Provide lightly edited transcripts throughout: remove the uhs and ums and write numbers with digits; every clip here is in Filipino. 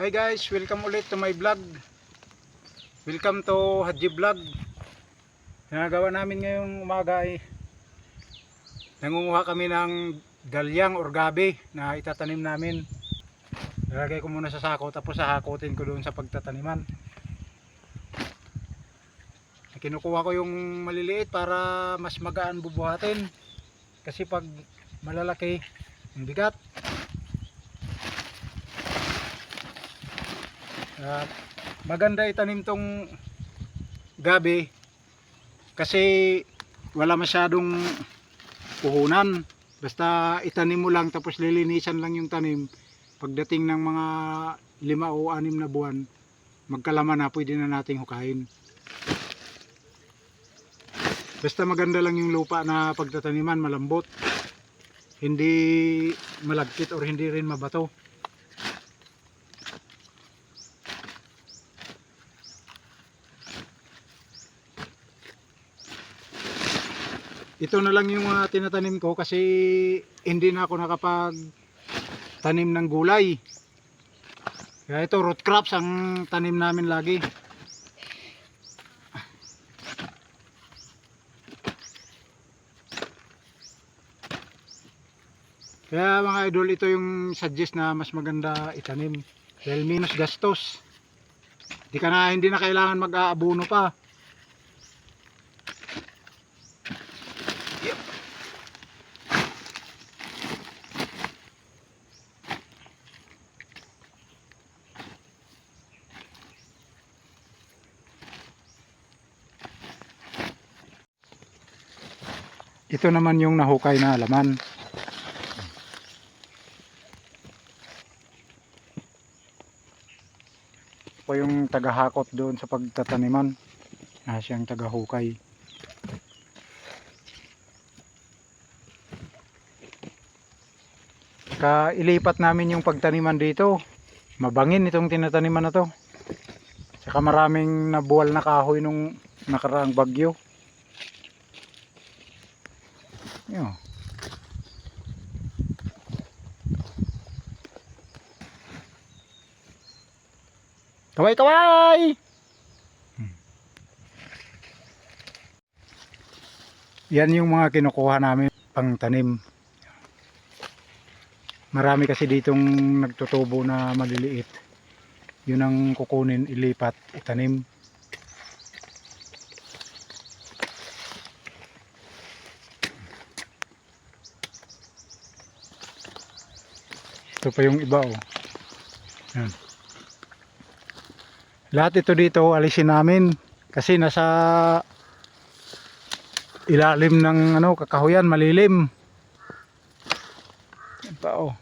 Hi guys, welcome ulit to my vlog. Welcome to Haji Vlog. Ginagawa namin ngayong umaga ay nangunguha kami ng galyang or gabi na itatanim namin. Lalagay ko muna sa sako tapos hahakotin ko doon sa pagtataniman. Kinukuha ko yung maliliit para mas magaan bubuhatin. Kasi pag malalaki, ang bigat. Maganda itanim tong gabi kasi wala masyadong puhunan, basta itanim mo lang tapos lilinisan lang yung tanim. Pagdating ng mga 5 o 6 na buwan, magkalaman na, pwede na nating hukayin. Basta maganda lang yung lupa na pagtataniman, malambot, hindi malagkit or hindi rin mabato. Ito na lang yung tinatanim ko kasi hindi na ako nakapag-tanim ng gulay. Kaya ito root crops ang tanim namin lagi. Kaya mga idol, ito yung suggest na mas maganda itanim dahil minus gastos. Hindi na kailangan mag-aabono pa. Ito naman yung nahukay na laman. Ito yung tagahakot doon sa pagtataniman. Siyang tagahukay. Ilipat namin yung pagtaniman dito. Mabangin itong tinataniman na to. Saka maraming nabuwal na kahoy nung nakaraang bagyo. Yo. Kaway kaway. Yan yung mga kinukuha namin pang tanim. Marami kasi ditong nagtutubo na maliliit. Yun ang kukunin, ilipat, itanim. Ito pa yung iba oh. Yan. Lahat ito dito alisin namin kasi nasa ilalim ng kakahuyan, malilim. Yan pa oh.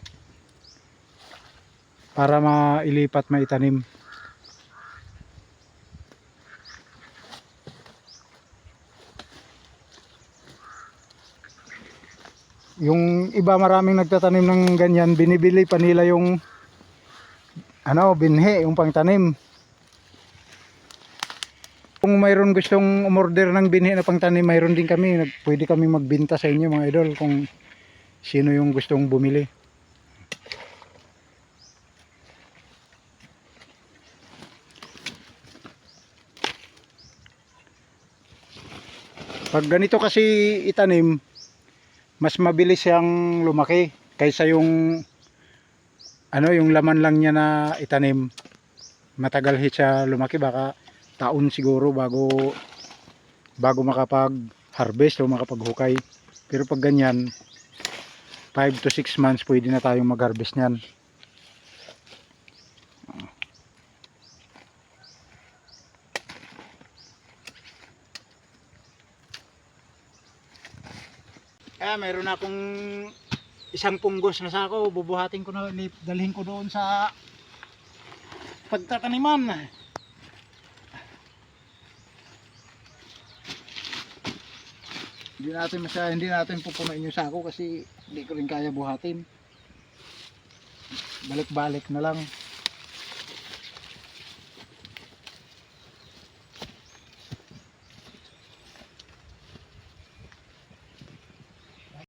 Para mailipat, maitanim. Yung iba maraming nagtatanim ng ganyan, binibili pa nila yung binhi, yung pangtanim. Kung mayroon gustong umorder ng binhi na pangtanim, mayroon din kami. Pwede kami magbenta sa inyo mga idol kung sino yung gustong bumili. Pag ganito kasi itanim, mas mabilis siyang lumaki kaysa yung yung laman lang niya na itanim. Matagal siya lumaki, baka taon siguro bago makapag harvest o makapaghukay. Pero pag ganyan 5 to 6 months pwede na tayong mag harvest niyan. Mayroon akong isang punggos na sako, bubuhatin ko na, dalhin ko doon sa pagtataniman. Hindi natin pupunuin yung sako kasi hindi ko rin kaya buhatin. Balik-balik na lang.